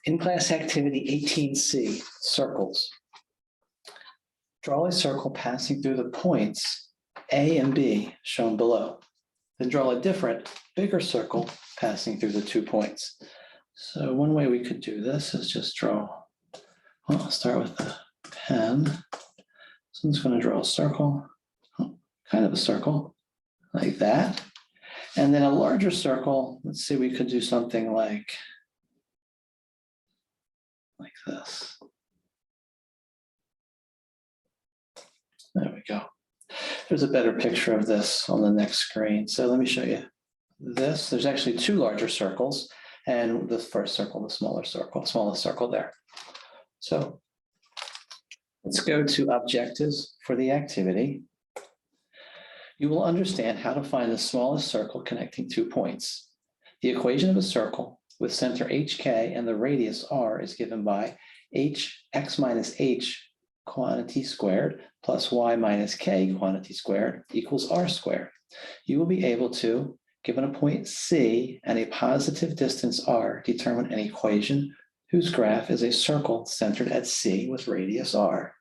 In-class activity 18C, circles. Draw a circle passing through the points A and B shown below. Then draw a different, bigger circle passing through the 2 points. So one way we could do this is just draw, well, I'll start with the pen. So I'm just going to draw a circle, kind of a circle, like that. And then a larger circle, let's see, we could do something like this. There we go. There's a better picture of this on the next screen. So let me show you this. There's actually 2 larger circles, and the first circle, the smallest circle there. So let's go to objectives for the activity. You will understand how to find the smallest circle connecting 2 points. The equation of a circle with center HK and the radius R is given by x minus h quantity squared plus y minus k quantity squared equals r squared. You will be able to, given a point C and a positive distance r, determine an equation whose graph is a circle centered at C with radius r.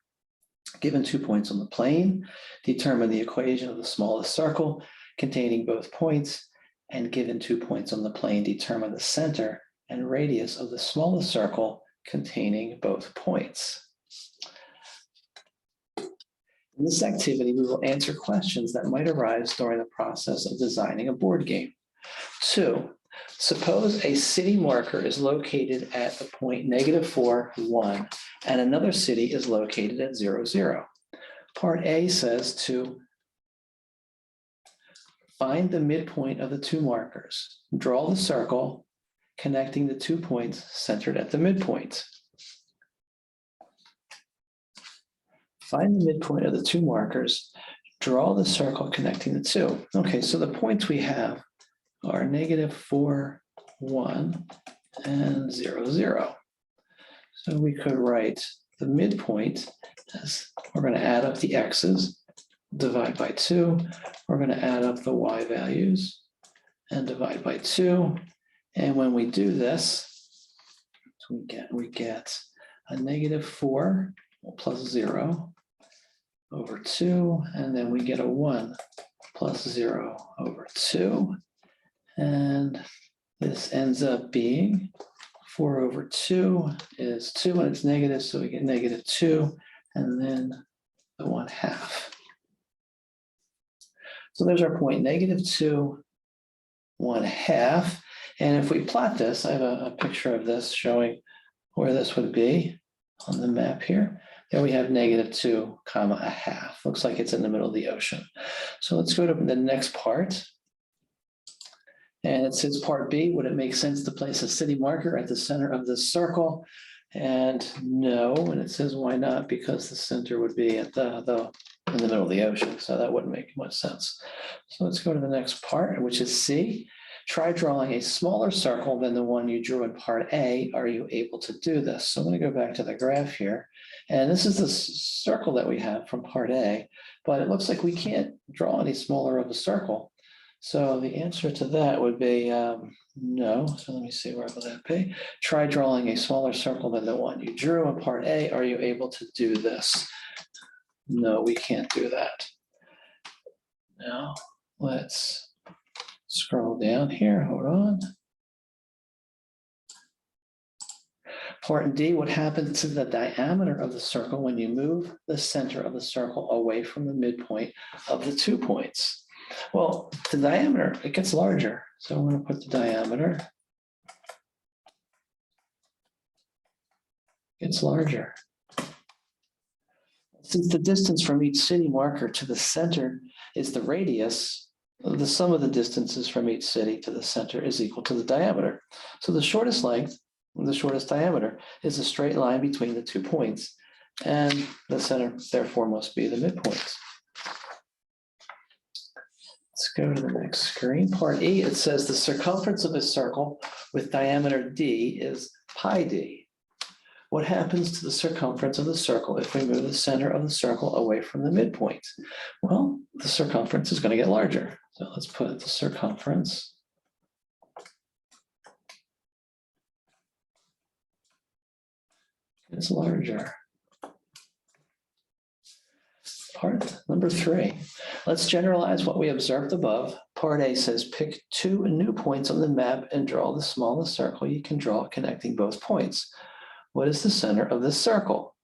Given 2 points on the plane, determine the equation of the smallest circle containing both points, and given 2 points on the plane, determine the center and radius of the smallest circle containing both points. In this activity, we will answer questions that might arise during the process of designing a board game. 2, suppose a city marker is located at the point -4, 1, and another city is located at 0, 0. Part A says to find the midpoint of the 2 markers. Draw the circle connecting the 2 points centered at the midpoint. Find the midpoint of the 2 markers. Draw the circle connecting the 2. Okay, so the points we have are -4, 1, and 0, 0. So we could write the midpoint as we're going to add up the x's, divide by 2. We're going to add up the y values and divide by 2. And when we do this, we get a -4 plus 0 over 2, and then we get a 1 plus 0 over 2. And this ends up being 4 over 2 is 2, and it's negative, so we get -2, and then the 1/2. So there's our point, -2, 1/2. And if we plot this, I have a picture of this showing where this would be on the map here. There we have -2, 1/2. Looks like it's in the middle of the ocean. So let's go to the next part. And it says part B, would it make sense to place a city marker at the center of this circle? And no, and it says why not? Because the center would be at in the middle of the ocean, so that wouldn't make much sense. So let's go to the next part, which is C. Try drawing a smaller circle than the one you drew in part A. Are you able to do this? So I'm going to go back to the graph here. And this is the circle that we have from part A, but it looks like we can't draw any smaller of a circle. So the answer to that would be no. So let me see, where will that be? Try drawing a smaller circle than the one you drew in part A. Are you able to do this? No, we can't do that. Now, let's scroll down here, hold on. Part D, what happens to the diameter of the circle when you move the center of the circle away from the midpoint of the 2 points? Well, the diameter, it gets larger. So I'm going to put the diameter. It's larger. Since the distance from each city marker to the center is the radius, the sum of the distances from each city to the center is equal to the diameter. So the shortest length, the shortest diameter, is a straight line between the 2 points, and the center therefore must be the midpoint. Let's go to the next screen. Part E, it says the circumference of a circle with diameter D is pi d. What happens to the circumference of the circle if we move the center of the circle away from the midpoint? Well, the circumference is going to get larger. So let's put the circumference It's larger. Part number 3. Let's generalize what we observed above. Part A says pick 2 new points on the map and draw the smallest circle you can draw connecting both points. What is the center of this circle?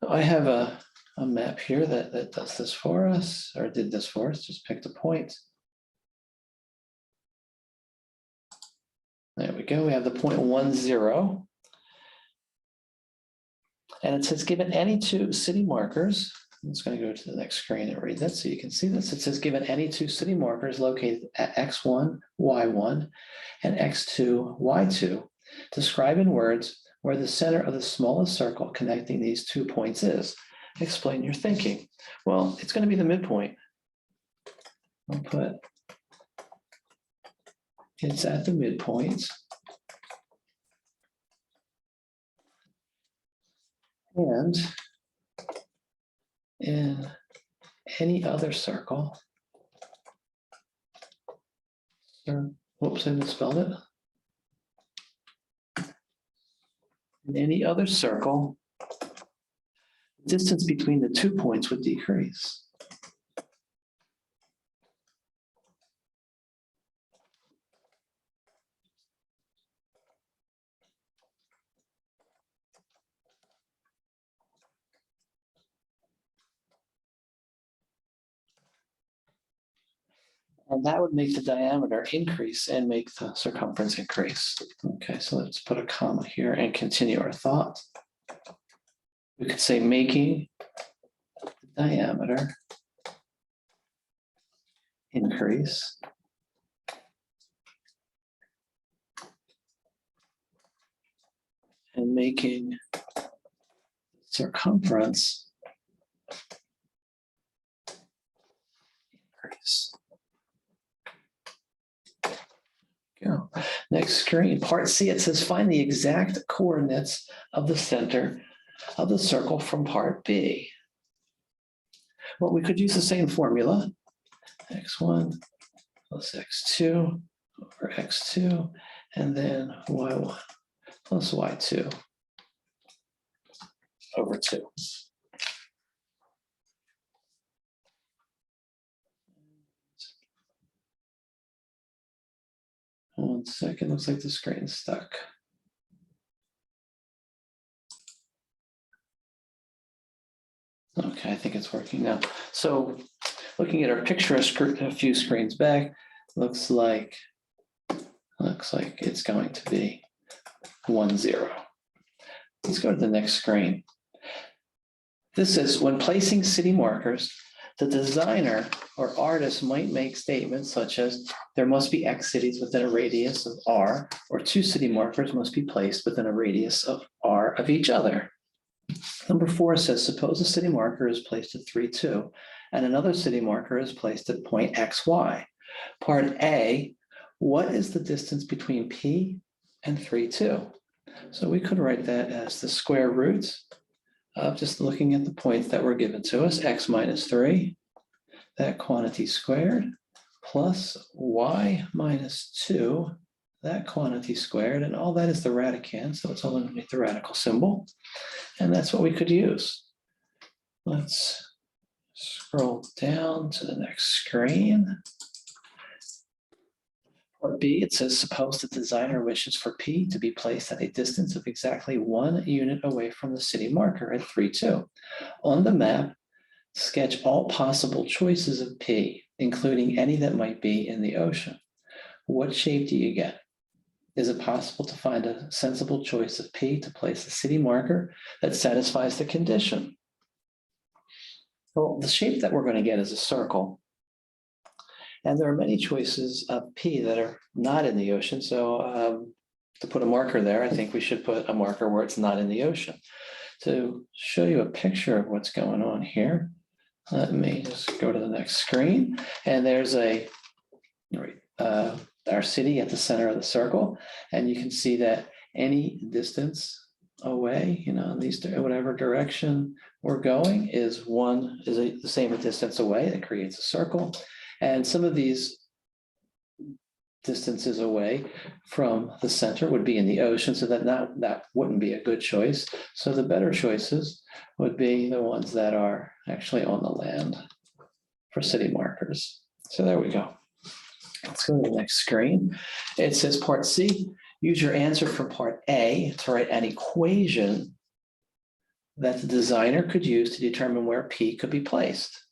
I have a map here that does this for us, or did this for us. Just picked a point. There we go. We have the point 1, 0. And it says given any 2 city markers, I'm just going to go to the next screen and read that so you can see this. It says given any 2 city markers located at x1, y1, and x2, y2, describe in words where the center of the smallest circle connecting these 2 points is. Explain your thinking. Well, it's going to be the midpoint. I'll put it's at the midpoint. And in any other circle, whoops, I misspelled it. In any other circle, the distance between the 2 points would decrease. And that would make the diameter increase and make the circumference increase. Okay, so let's put a comma here and continue our thought. We could say making the diameter increase and making circumference increase. Go. Next screen, part C, it says find the exact coordinates of the center of the circle from part B. Well, we could use the same formula, x1 plus x2 over x2, and then y1 plus y2 over 2. One second, looks like the screen's stuck. Okay, I think it's working now. So looking at our picture a few screens back, looks like it's going to be 1, 0. Let's go to the next screen. This is when placing city markers, the designer or artist might make statements such as there must be X cities within a radius of R, or 2 city markers must be placed within a radius of R of each other. Number 4 says, suppose a city marker is placed at 3, 2, and another city marker is placed at point XY. Part A, what is the distance between P and 3, 2? So we could write that as the square root of just looking at the points that were given to us, x minus 3, that quantity squared, plus y minus 2, that quantity squared, and all that is the radicand, so it's all underneath the radical symbol, and that's what we could use. Let's scroll down to the next screen. Part B, it says, suppose the designer wishes for P to be placed at a distance of exactly 1 unit away from the city marker at 3, 2. On the map, sketch all possible choices of P, including any that might be in the ocean. What shape do you get? Is it possible to find a sensible choice of P to place a city marker that satisfies the condition? Well, the shape that we're going to get is a circle. And there are many choices of P that are not in the ocean. So to put a marker there, I think we should put a marker where it's not in the ocean. To show you a picture of what's going on here, let me just go to the next screen. And there's our city at the center of the circle. And you can see that any distance away, in whatever direction we're going is the same distance away. That creates a circle. And some of these distances away from the center would be in the ocean, so that wouldn't be a good choice. So the better choices would be the ones that are actually on the land for city markers. So there we go. Let's go to the next screen. It says part C, use your answer for part A to write an equation that the designer could use to determine where P could be placed.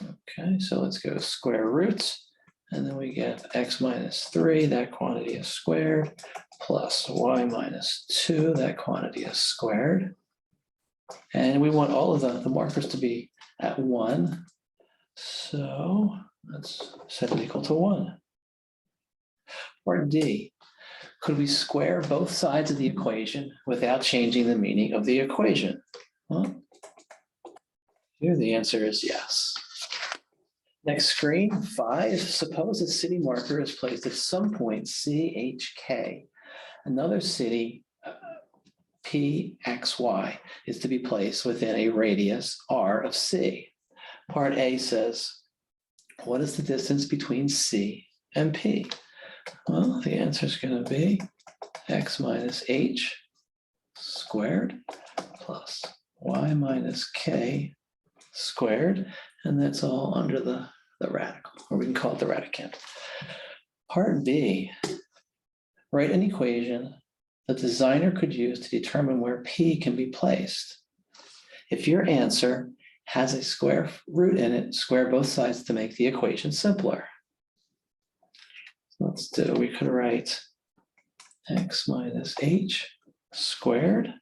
Okay, so let's go square roots. And then we get x minus 3, that quantity is squared, plus y minus 2, that quantity is squared. And we want all of the markers to be at 1. So let's set it equal to 1. Part D, could we square both sides of the equation without changing the meaning of the equation? Well, here the answer is yes. Next screen, 5. Suppose a city marker is placed at some point C, H, K. Another city, P, X, Y, is to be placed within a radius R of C. Part A says, what is the distance between C and P? Well, the answer is going to be X minus H squared plus Y minus K squared, and that's all under the radical, or we can call it the radicand. Part B, write an equation the designer could use to determine where P can be placed. If your answer has a square root in it, square both sides to make the equation simpler. Let's do, we could write X minus H squared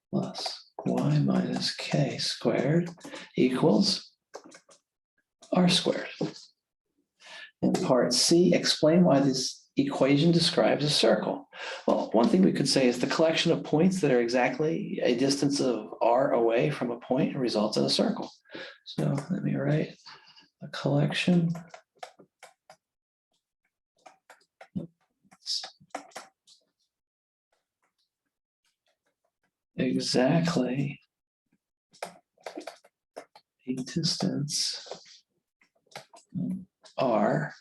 plus Y minus K squared equals R squared. In part C, explain why this equation describes a circle. Well, one thing we could say is the collection of points that are exactly a distance of R away from a point results in a circle. So let me write a collection exactly a distance R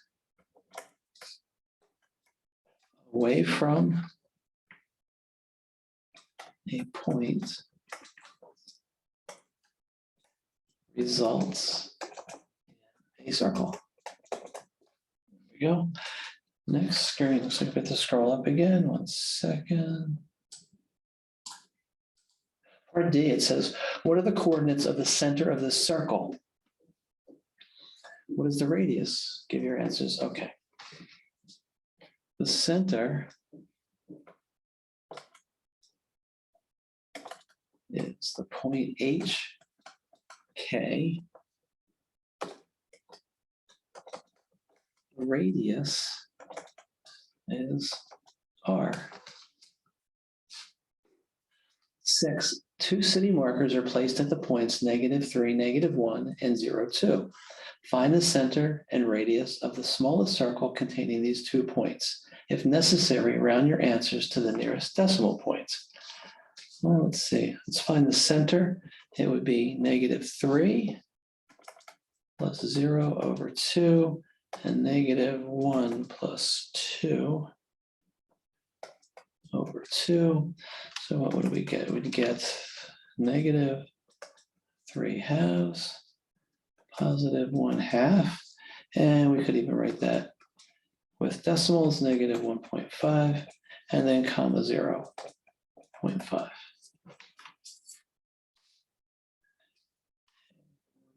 away from a point results in a circle. There we go. Next screen, looks like I have to scroll up again. 1 second. Part D, it says, what are the coordinates of the center of this circle? What is the radius? Give your answers. Okay. The center is the point H, K. The radius is R. 6. 2 city markers are placed at the points -3, -1, and 0, 2. Find the center and radius of the smallest circle containing these 2 points. If necessary, round your answers to the nearest decimal points. Well, let's see. Let's find the center. It would be -3 plus 0 over 2 and -1 plus 2 over 2. So what would we get? We'd get -3/2, +1/2. And we could even write that with decimals, -1.5, and then comma 0.5.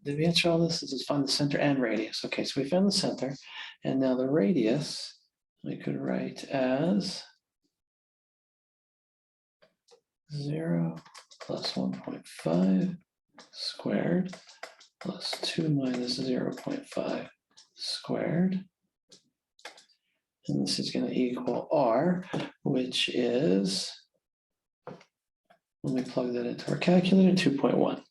Did we answer all this? This is find the center and radius. Okay, so we found the center, and now the radius we could write as 0 plus 1.5 squared plus 2 minus 0.5 squared. And this is going to equal R, which is, let me plug that into our calculator, 2.1.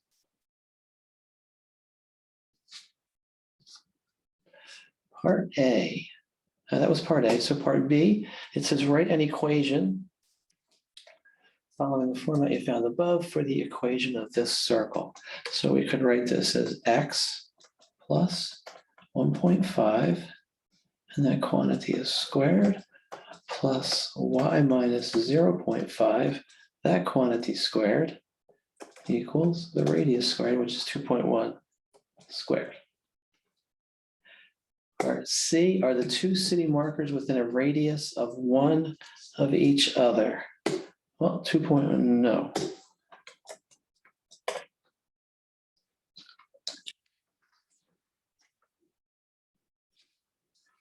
Part A, that was part A. So part B, it says write an equation following the format you found above for the equation of this circle. So we could write this as x plus 1.5, and that quantity is squared, plus y minus 0.5, that quantity squared, equals the radius squared, which is 2.1 squared. Part C are the two city markers within a radius of one of each other. Well, 2.1, no.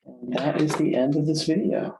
And that is the end of this video.